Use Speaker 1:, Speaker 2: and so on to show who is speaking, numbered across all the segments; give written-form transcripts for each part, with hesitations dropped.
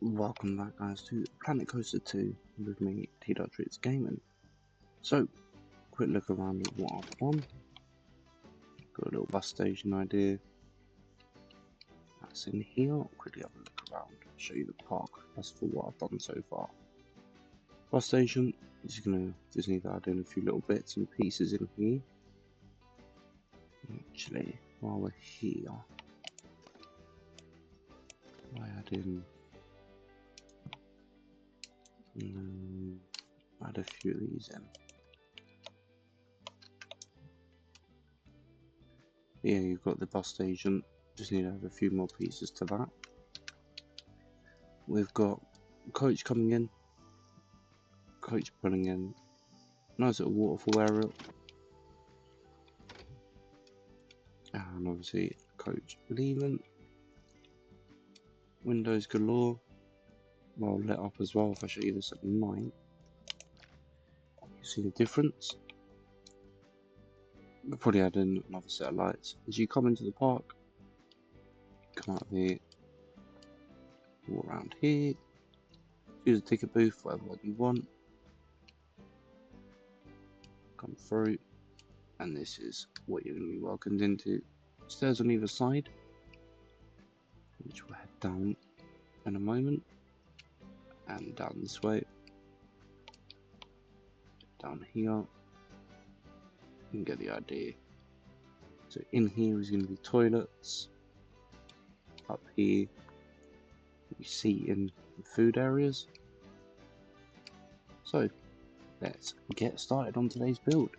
Speaker 1: Welcome back guys to Planet Coaster 2 with me, T.Tricks Gaming. So, quick look around at what I've won. Got a little bus station idea. That's in here. Quickly have a look around, show you the park. That's for what I've done so far. Bus station, just need to add in a few little bits and pieces in here. Actually, while we're here, I add in add a few of these in. Yeah, you've got the bus station, just need to add a few more pieces to that. We've got coach coming in, coach pulling in, nice little waterfall area, and obviously coach leaving, windows galore, well lit up as well. If I show you this at night, you see the difference. We'll probably add in another set of lights. As you come into the park, come out here, walk around here, use a ticket booth, whatever one you want, come through, and this is what you're going to be welcomed into. Stairs on either side, which we'll head down in a moment, and down this way, down here. You can get the idea. So in here is going to be toilets. Up here, you see in food areas. So let's get started on today's build.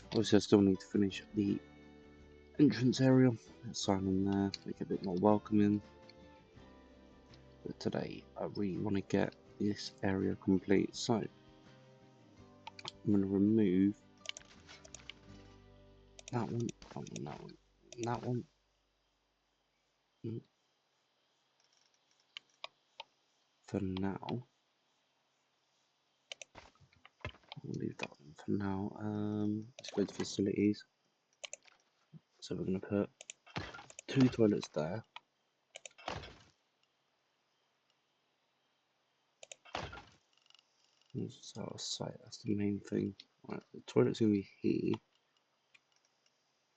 Speaker 1: Obviously, I still need to finish the entrance area. Let's sign in there, make it a bit more welcoming. But today, I really want to get this area complete. So I'm going to remove that one, that one, that one, that one. For now, I'll leave that one for now. Let's go to facilities. So we're going to put 2 toilets there. This is our site, that's the main thing. Right, the toilet's going to be here.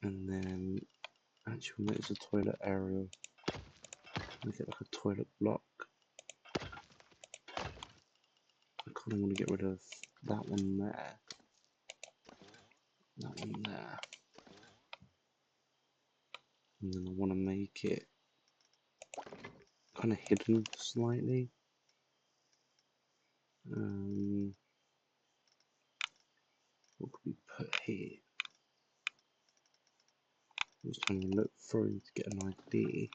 Speaker 1: And then, actually, we'll make this a toilet area. Make it like a toilet block. I kind of want to get rid of that one there. That one there. And then I want to make it kind of hidden slightly. What could we put here? I'm just trying to look through to get an idea.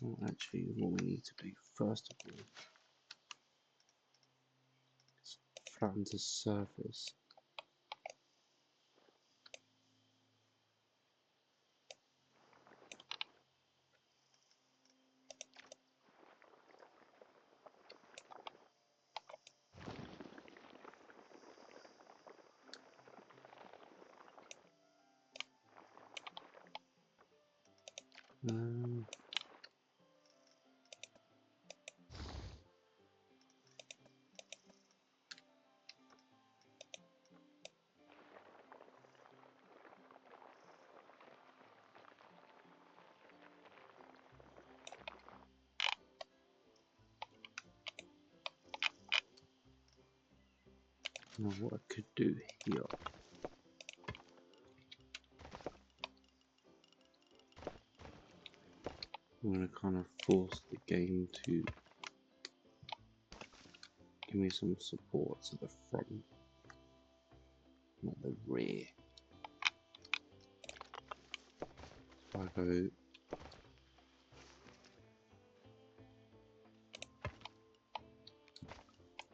Speaker 1: Well, actually, what we need to do first of all is flatten the surface. Now what I could do here, I'm going to kind of force the game to give me some support to the front, not the rear. So I go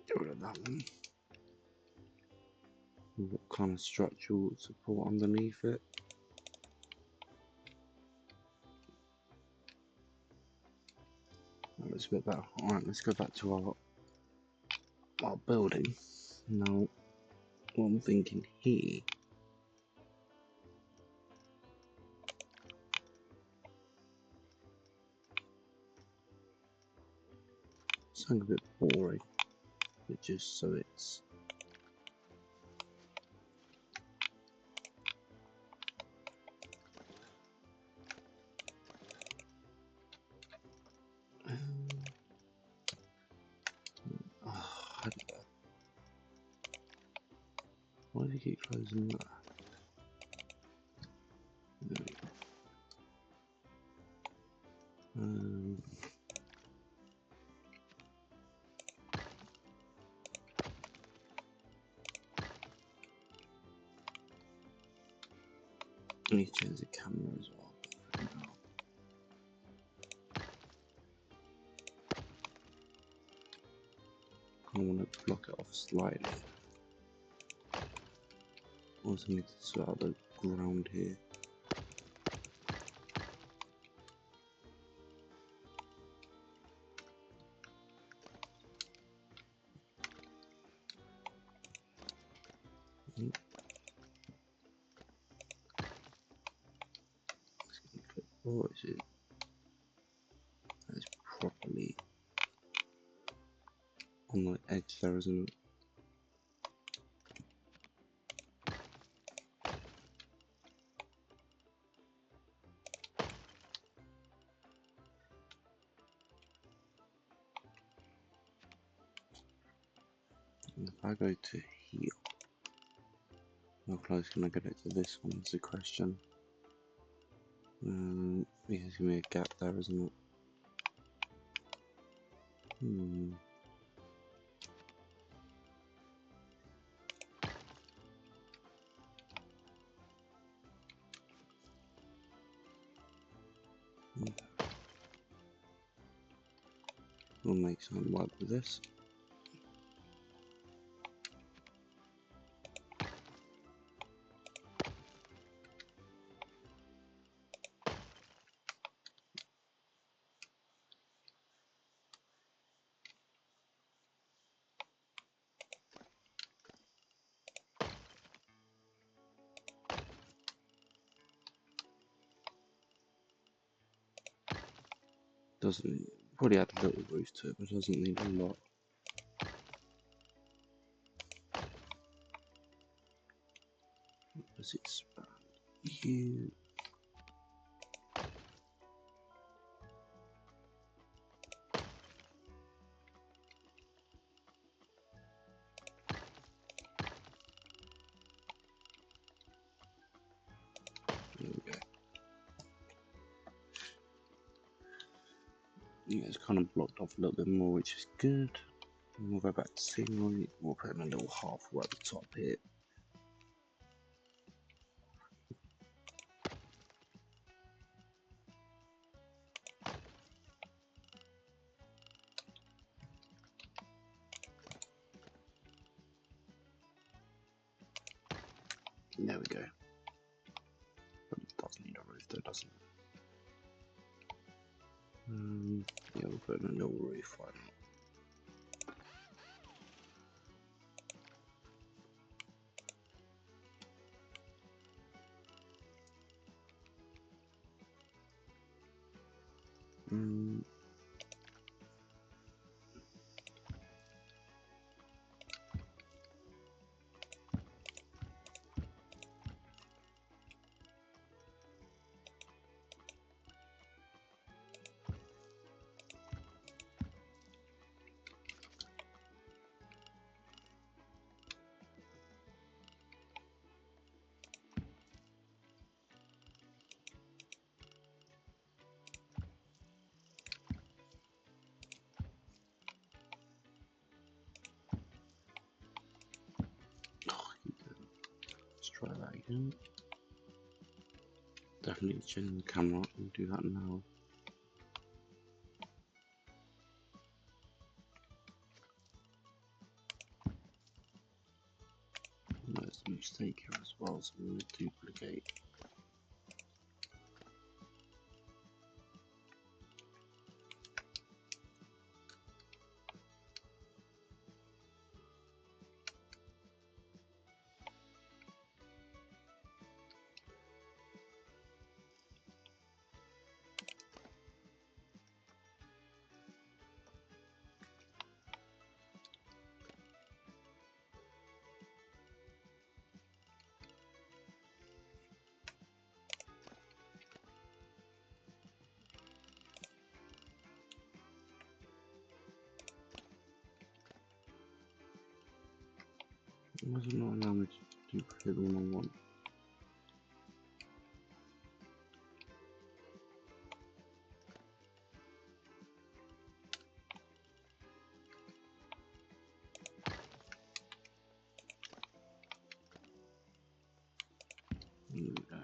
Speaker 1: get rid of that one. And what kind of structural support underneath it? That looks a bit better. Alright, let's go back to our our building. Now, what I'm thinking here, something a bit boring, but just so it's oh, why do you keep closing that? There we go. I need to change the camera as well. For now. I want to block it off slightly. Also need to sort out the ground here. What is it? That's properly on the edge there, isn't it? And if I go to here, how close can I get it to this one is the question. Yeah, there's gonna be a gap there, isn't it? We'll make something work with this. Doesn't probably add a little roof to it, but doesn't need a lot. Does it expand? You. There we go. Yeah, it's kind of blocked off a little bit more, which is good. And we'll go back to scenery. We'll put in a little halfway at the top here. There we go. But it does need a roof though, doesn't it? Yeah, we'll put in a little roof, why not? Let's try that again. Definitely change the camera. We'll do that now. There's a mistake here as well, so I'm going to duplicate. Why does it not allow me to duplicate the one I want? Here we go.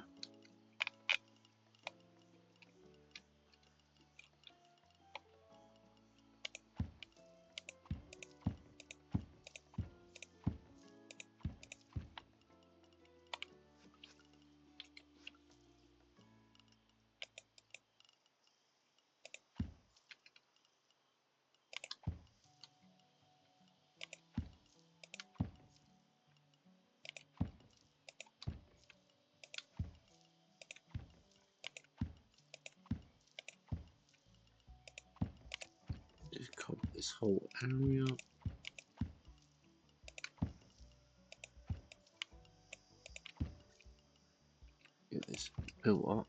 Speaker 1: Just cover this whole area. Get this built up.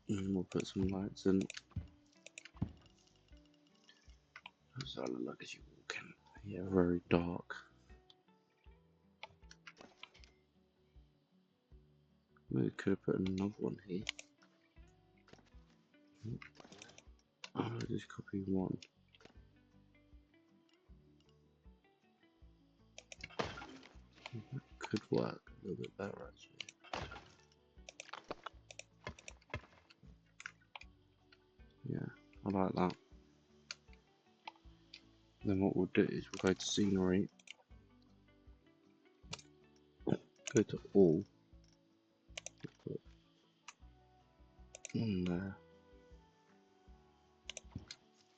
Speaker 1: And we'll put some lights in. So I look like as you walk in. Yeah, very dark. Maybe could have put another one here. I'll just copy one. That could work a little bit better actually. Yeah, I like that. Then what we'll do is we'll go to scenery, go to all, put one there,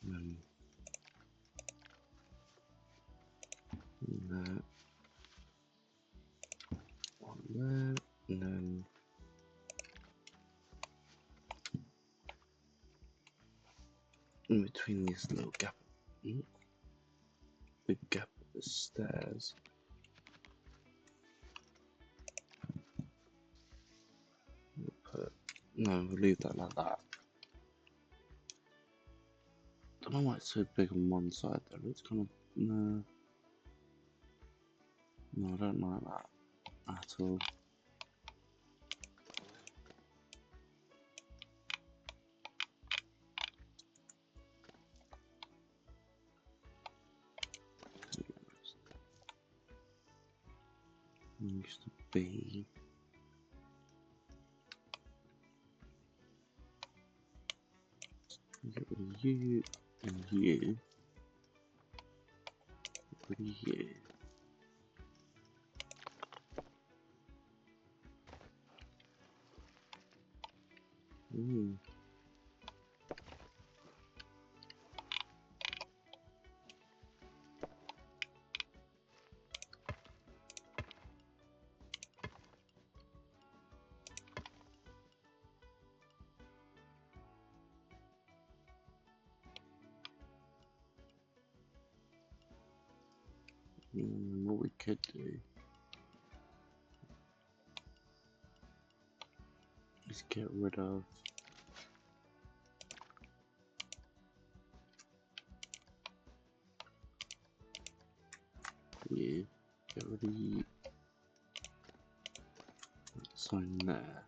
Speaker 1: and then one there, one there, and then in between this little gap, big gap of the stairs. We'll put, no, we'll leave that like that. I don't know why it's so big on one side though. It's kind of no, I don't like that at all. It used to be. Get rid of you and you. Get rid of you. Mm. What we could do is get rid of you, get rid of you, sign there,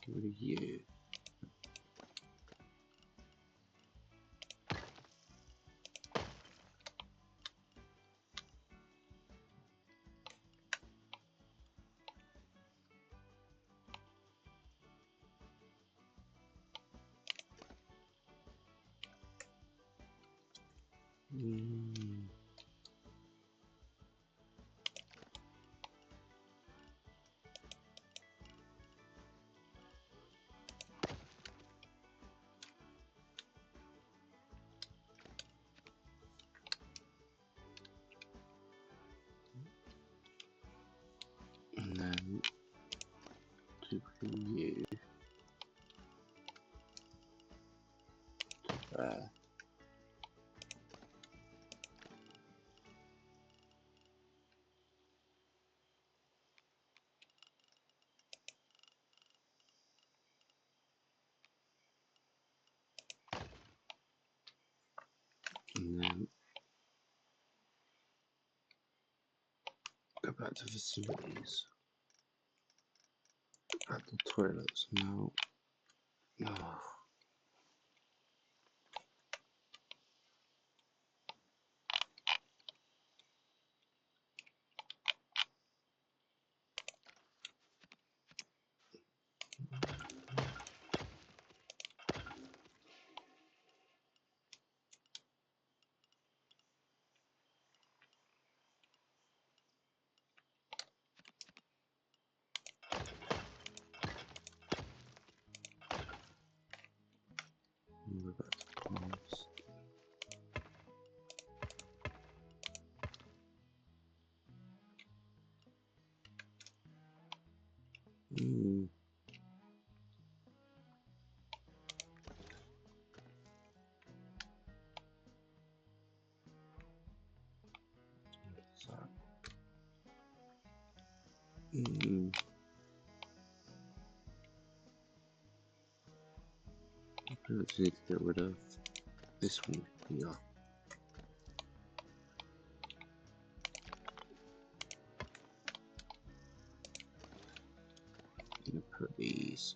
Speaker 1: get rid of you. Mm. And then duplicate you to there. Go back to facilities. Add the toilets now. Oh. Go back to cars. So, I just need to get rid of this one here. I'm gonna put these.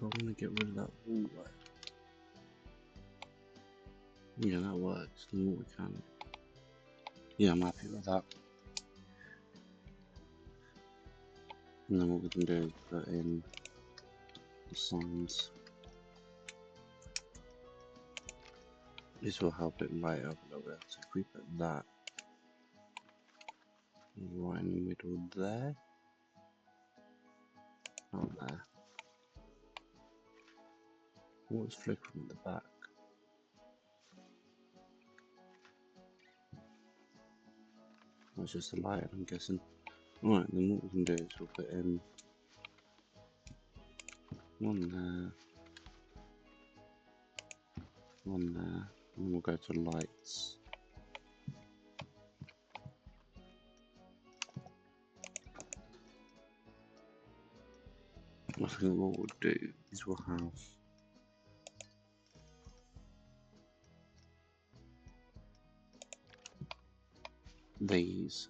Speaker 1: I want to get rid of that wall there. Yeah, that works. The more we can. Yeah, I'm happy with that. And then what we can do is put in the signs. This will help it light up a little bit. So if we put that right in the middle there, not there. What's flickering at the back? That's just a light, I'm guessing. Alright, then what we can do is we'll put in one there, one there, and we'll go to lights. I think what we'll do is we'll have these.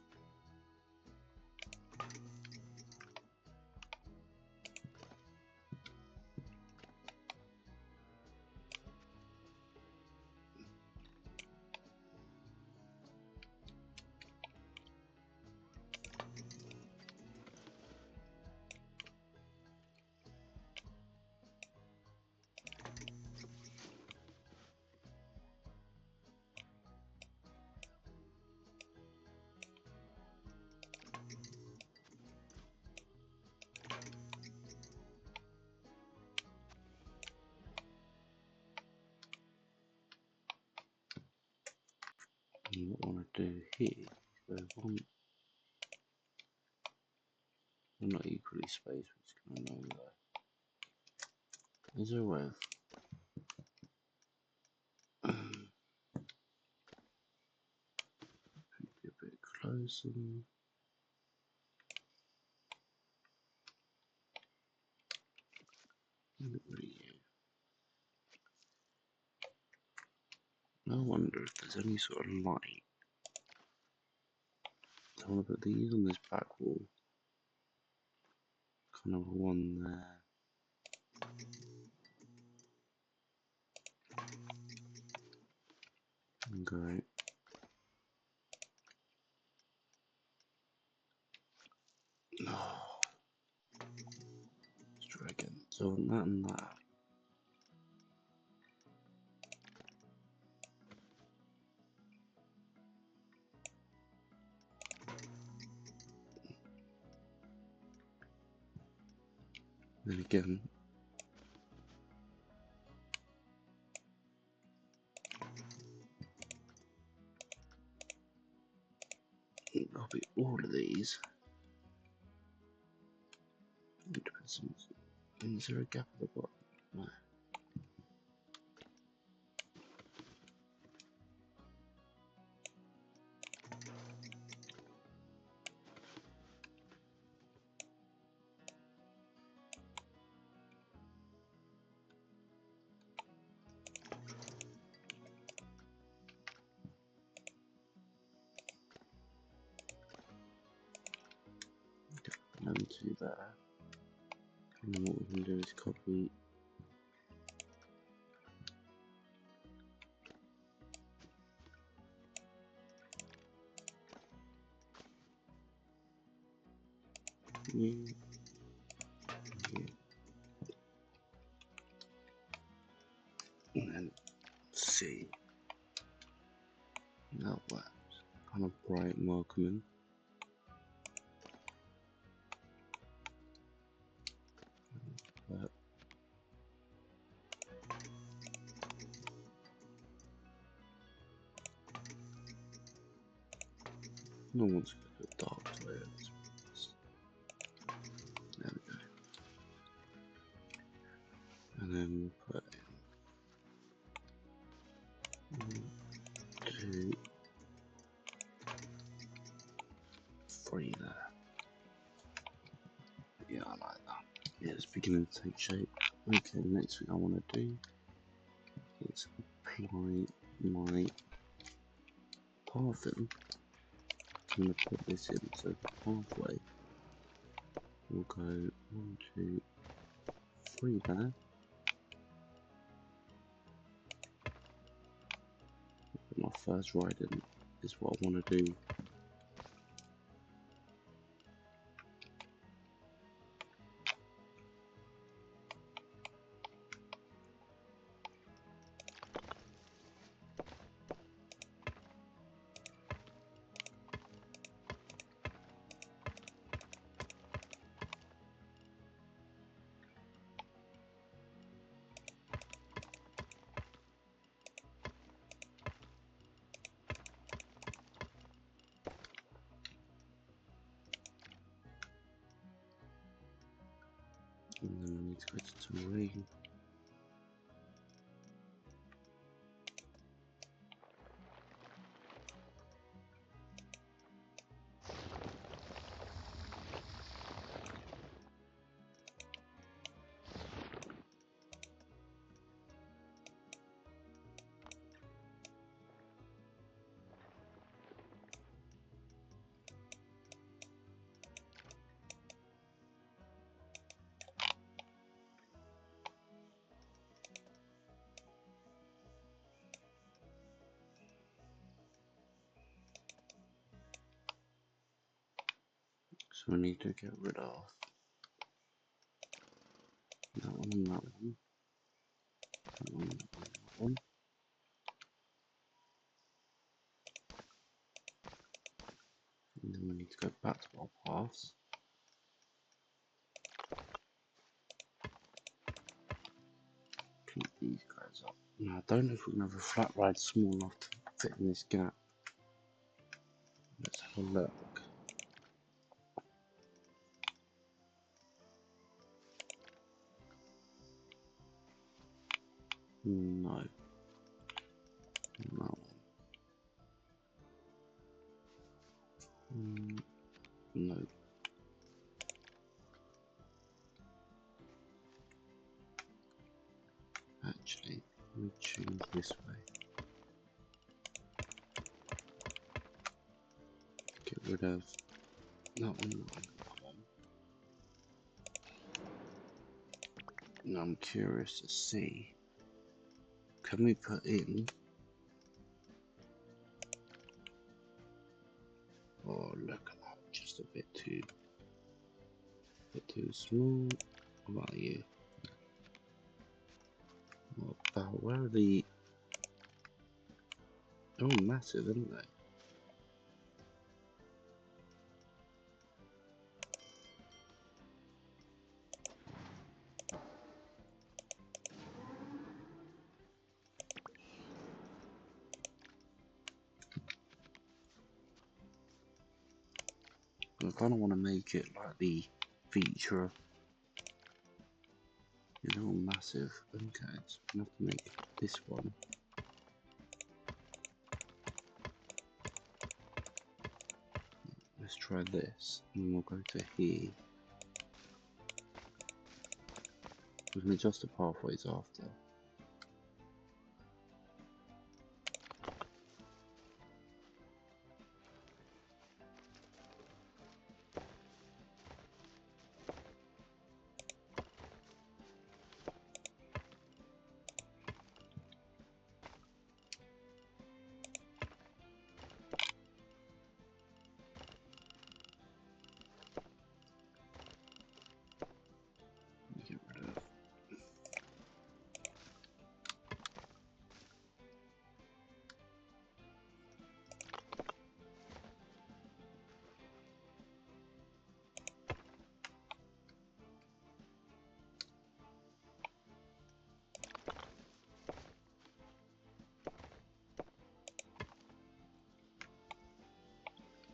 Speaker 1: And what I want to do here is go they're not equally spaced, which is going to know there. Is there a way of be a bit closer? Look at you. I wonder if there's any sort of light I want to put these on this back wall. Kind of one there. Great. Oh, let's try again. So that and that. Then again. Copy all of these. Is there a gap at the bottom? No. Them two there. And then what we can do is copy. Yeah. And then C. That works. Kind of bright and welcoming. But no one wants to go to a dark toilet. There we go. And then we'll put in 1, 2, 3 there. Yeah, I like that. Yeah, it's beginning to take shape. Okay, next thing I want to do is apply my pathing. I'm going to put this in, so the pathway will go 1, 2, 3 there. My first riding is what I want to do. And then I need to go to terrain. So I need to get rid of that one and that one. That one, that one. And then we need to go back to our paths. Keep these guys up. Now I don't know if we can have a flat ride small enough to fit in this gap. Let's have a look. No. No. No. Actually, let me change this way. Get rid of that one, that one. Now I'm curious to see, can we put in, oh look at that, just a bit too small. What about you? What about, where are the, they're all massive, aren't they? I kind of want to make it like the feature, you know, massive. Okay, so I'm gonna have to make this one. Let's try this, and we'll go to here. We can adjust the pathways after. Get rid of.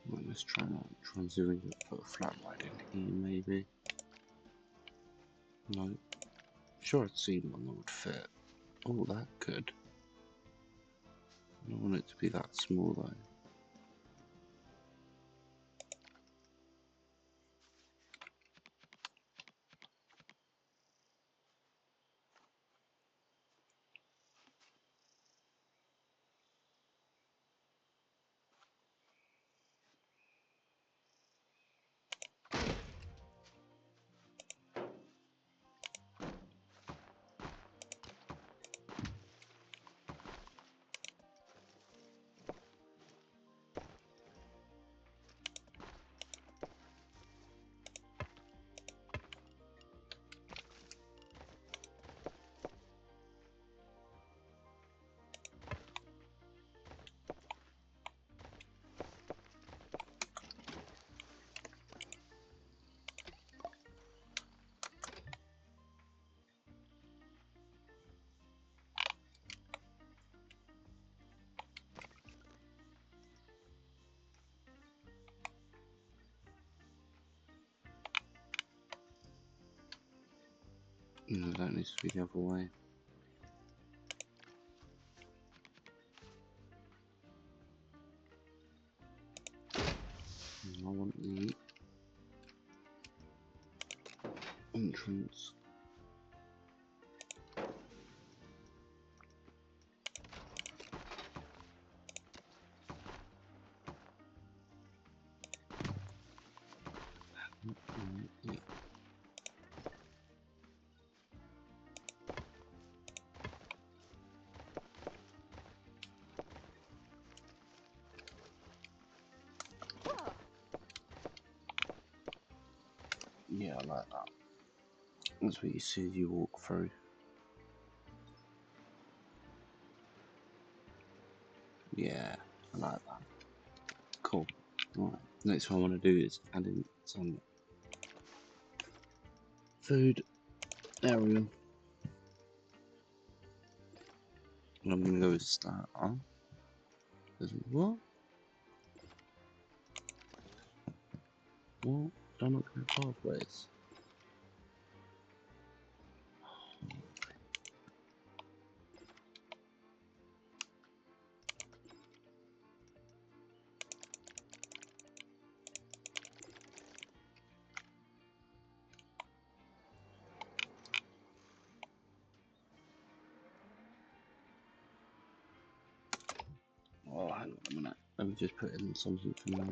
Speaker 1: Well, let's try and zoom in and put a flat light in here, maybe. No, sure I'd seen one that would fit. Oh, that could. I don't want it to be that small though. No, that needs to be the other way. And I want the entrance. Yeah, I like that. That's what you see as you walk through. Yeah, I like that. Cool. Right, next one I want to do is add in some food area. And I'm going to go with start on. What? What? Don't look at pathways. Oh, hang on a minute. Let me just put in something for now.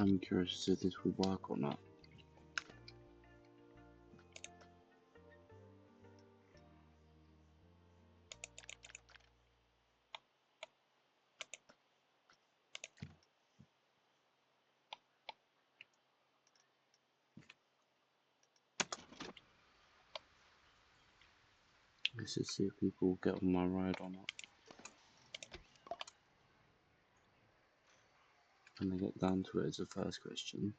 Speaker 1: I'm curious if this will work or not. Let's just see if people get on my ride or not. When they get down to it as the first question.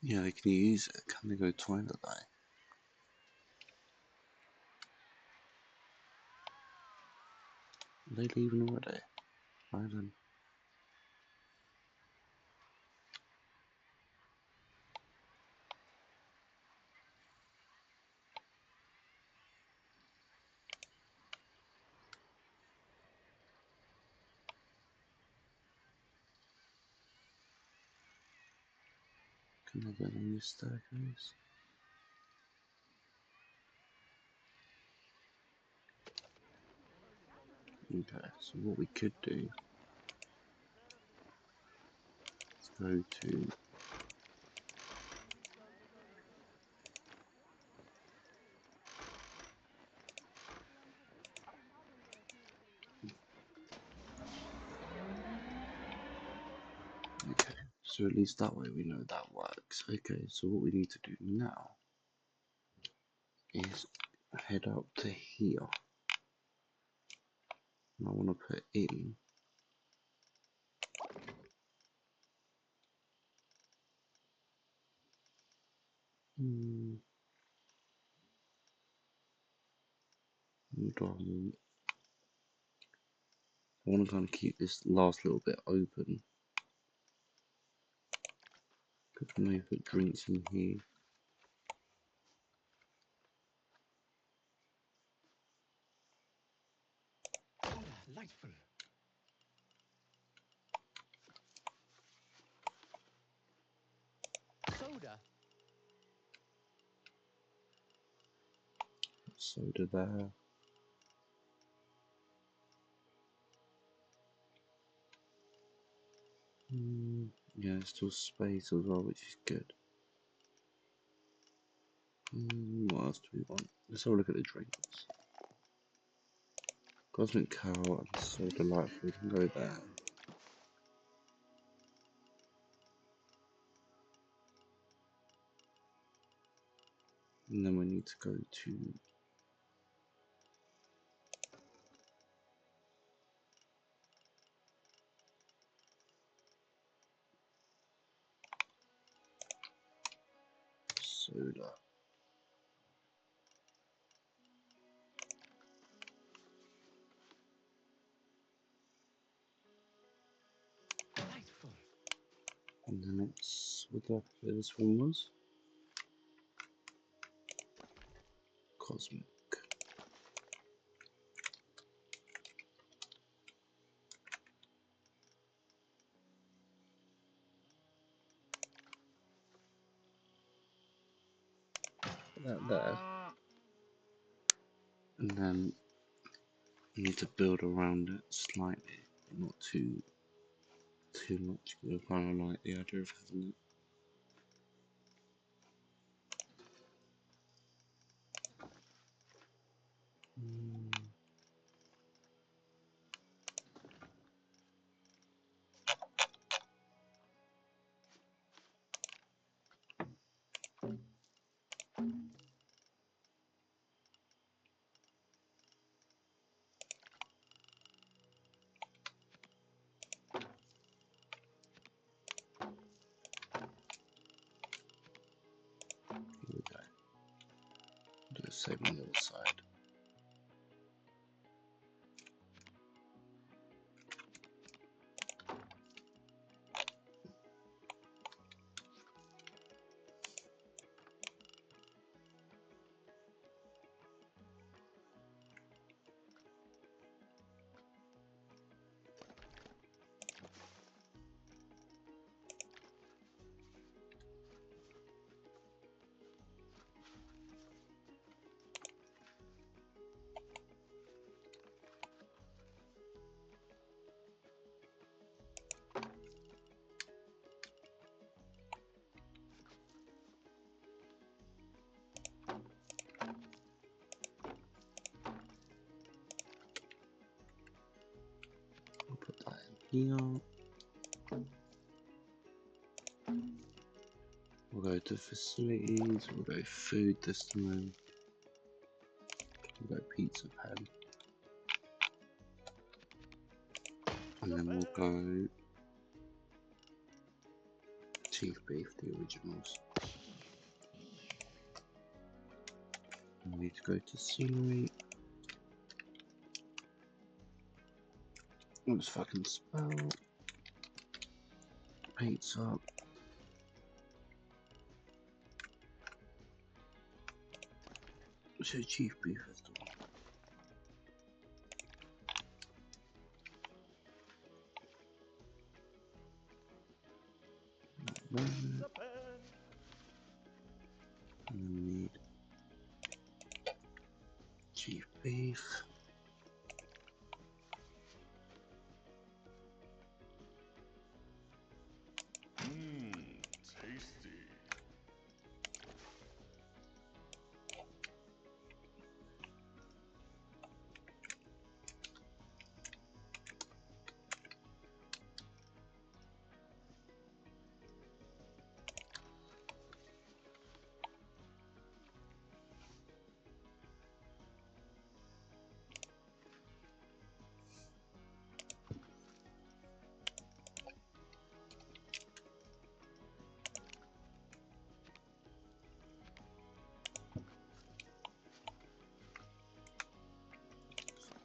Speaker 1: Yeah, they can use it. Can they go toilet though? Are they leaving already? Right then. Can I get on this staircase? Okay, so what we could do is go to okay, so at least that way we know that works. Okay, so what we need to do now is head up to here. And I want to put in I want to kind of keep this last little bit open. Because we may put drinks in here.
Speaker 2: Delightful. Soda.
Speaker 1: Soda there. Yeah, there's still space as well, which is good. What else do we want? Let's have a look at the drinks. Cosmic Cow and So Delightful, we can go there. And then we need to go to soda.
Speaker 2: Delightful.
Speaker 1: And then it's what this one was? Cosmic. Put that there. And then you need to build around it slightly, but not too much. I kind of like the idea of having it. Here we go. Do the same on the other side. here. We'll go to facilities, we'll go food this time. We'll go pizza pen. And then we'll go chief beef, the originals. And we need to go to scenery. Let's fucking spell pizza. So chief beef is the one. And then we need chief beef.
Speaker 2: Tasty.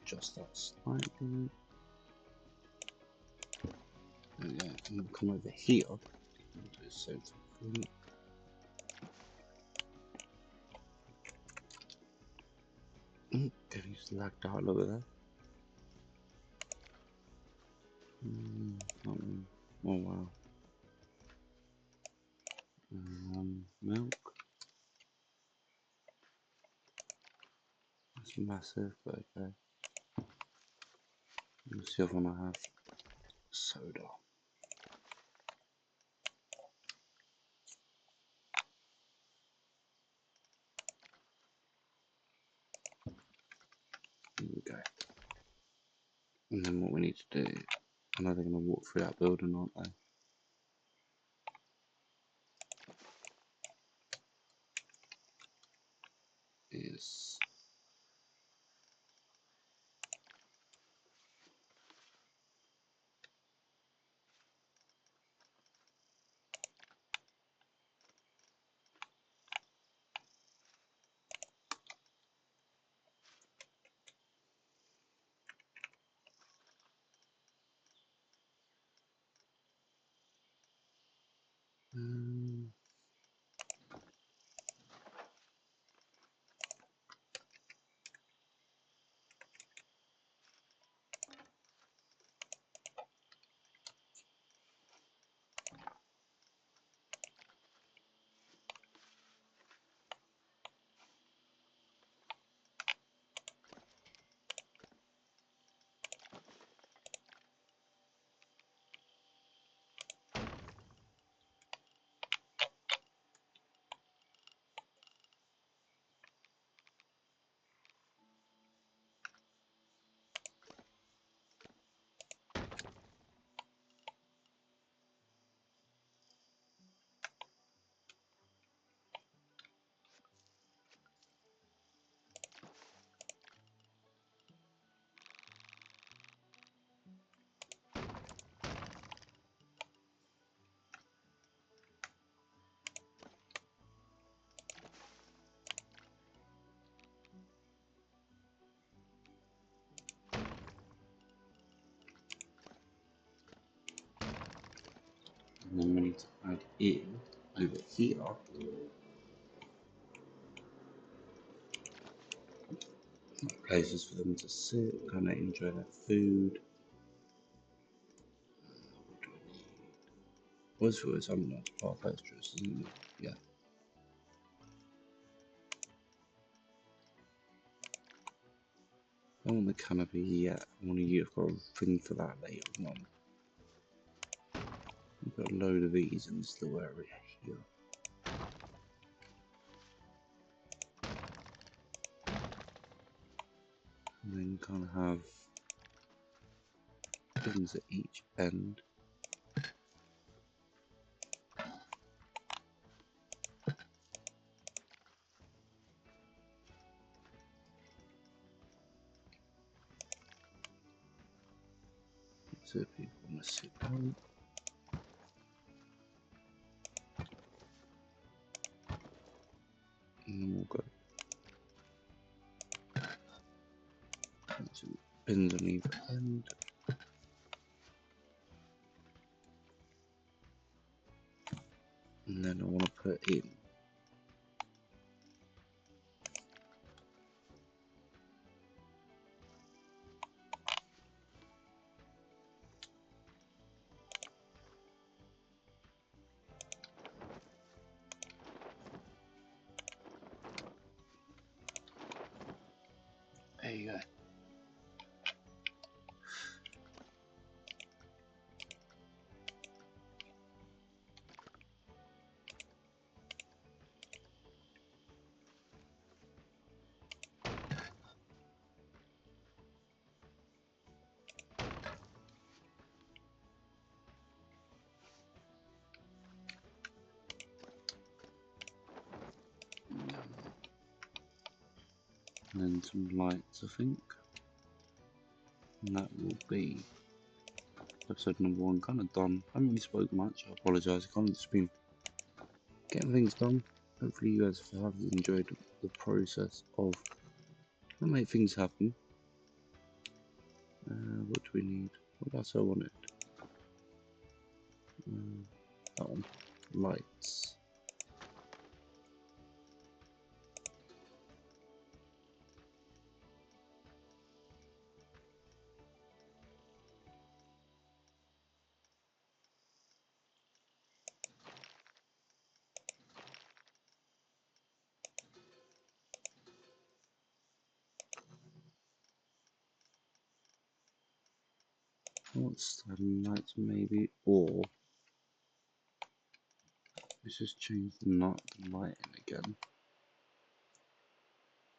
Speaker 1: Just that slightly. There we go. And we'll come over here and do the same thing. Okay, he's lagged out a little bit there. Oh wow. Milk. That's massive, but okay. What's the other one I have? Soda. There we go. And then what we need to do, I know they're going to walk through that building, aren't they? Is and then we need to add in over here places for them to sit, kind of enjoy their food. What do I need? What's for something like park extras, isn't it? Yeah. I want the canopy yet. I want to use for a thing for that later on. We've got a load of these in this little area here. And then kind of have bins at each end. So if you want to sit down, and then we'll go into bins on either end. And then I want to put in there you go. And then some lights, I think. And that will be episode number 1 kind of done. I haven't really spoke much, I apologise, I kind of just been getting things done. Hopefully you guys have enjoyed the process of trying to make things happen. What do we need? What else I wanted? That one. Lights. What's the lights maybe? Or let's just change the lighting again.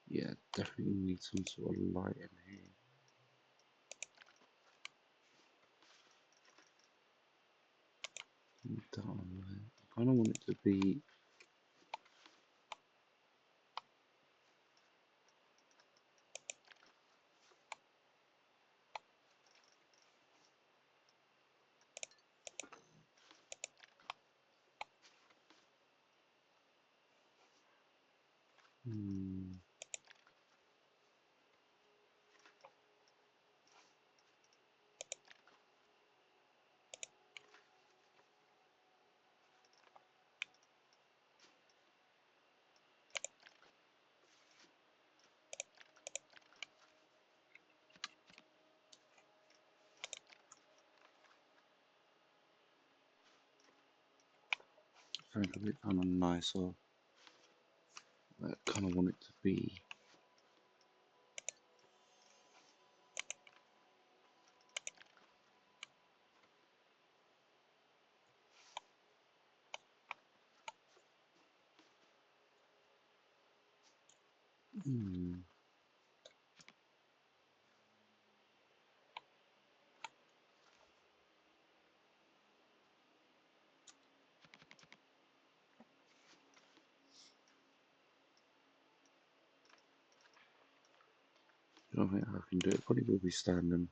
Speaker 1: Yeah, definitely need some sort of light in here. That on there. I kind of want it to be a bit kind of nicer. I kind of want it to be. I don't think I can do it. Probably will be standing.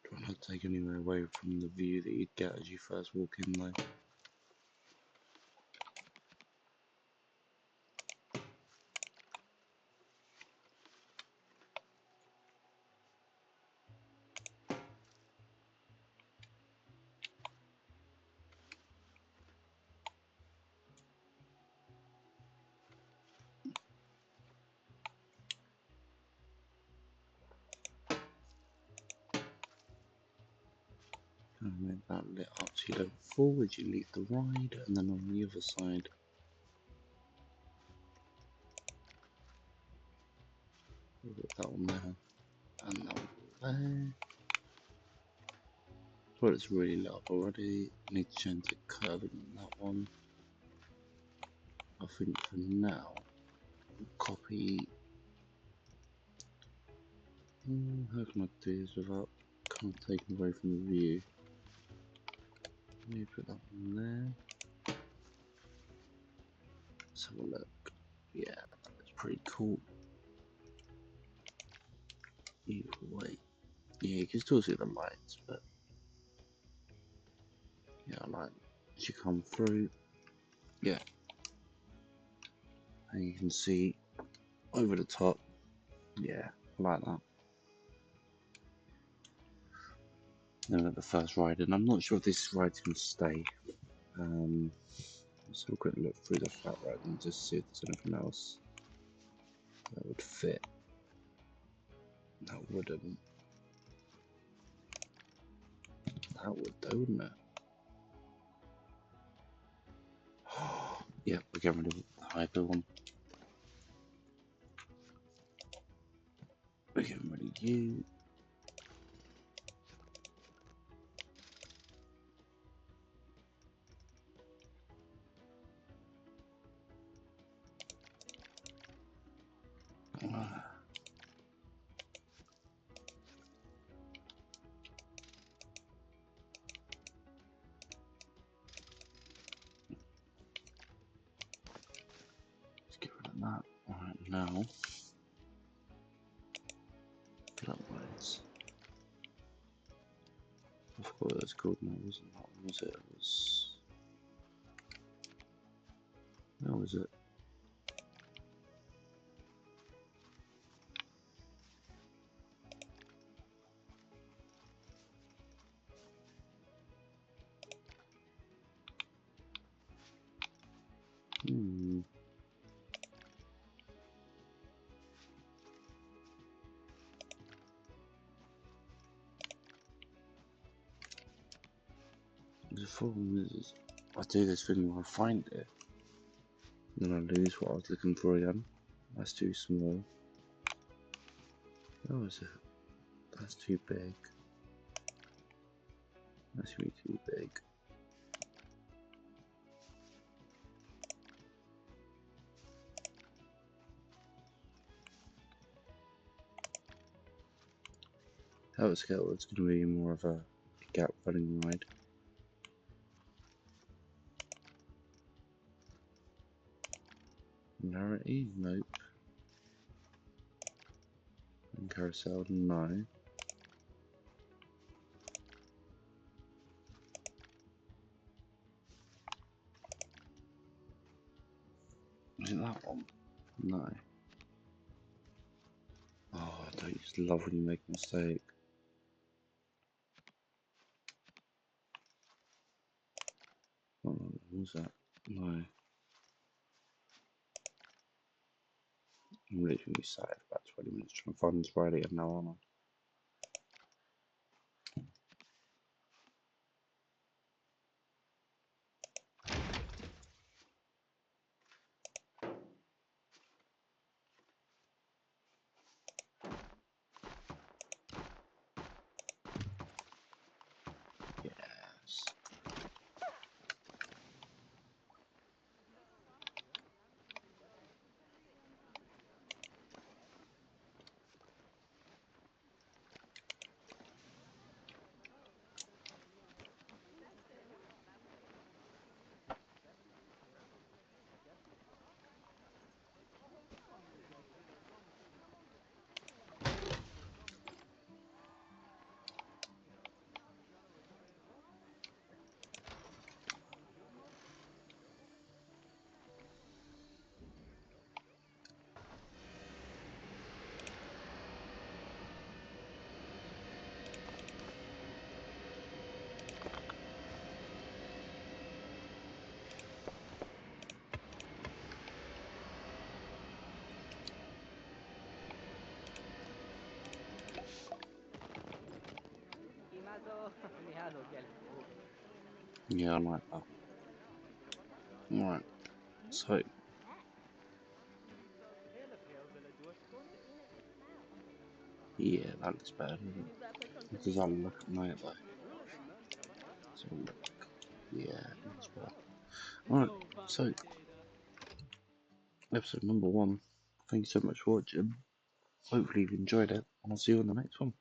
Speaker 1: Try not to take anything away from the view that you'd get as you first walk in, though. And make that lit up so you don't fall as you leave the ride, and then on the other side, we'll put that one there, and that one there. But it's really low already. Need to change the curving on that one. I think for now, copy. How can I do this without kind of taking away from the view? Maybe put that one there. Let's have a look. Yeah, that's pretty cool. Either way. Yeah, you can still see the lights, but yeah, I like as you come through. Yeah, and you can see over the top. Yeah, I like that. Then at the first ride, and I'm not sure if this ride's gonna stay. Let's have a quick look through the flat ride and just see if there's anything else that would fit. That wouldn't. That would though, wouldn't it? Yeah, we're getting rid of the hyper one. We're getting rid of you. Let's get rid of that. Alright, now. Get upwards. I forgot what it was called now, wasn't that one, was it? It was. Where was it? The problem is, I do this thing where I find it, and then I lose what I was looking for again. That's too small. Where was it? That's too big. That's really too big. That was scale. It's going to be more of a gap running ride. Narity? Nope. And carousel? No. Is it that one? No. Oh, I don't just love when you make a mistake. Oh, what was that? No. I'm literally sat for about 20 minutes trying to find this ride again now, aren't I? Yes. Yeah, I like that. Alright, so. Yeah, that looks better, doesn't it? It does that look at night though. look. Yeah, as well. Alright, so episode number 1. Thank you so much for watching. Hopefully you've enjoyed it, and I'll see you on the next one.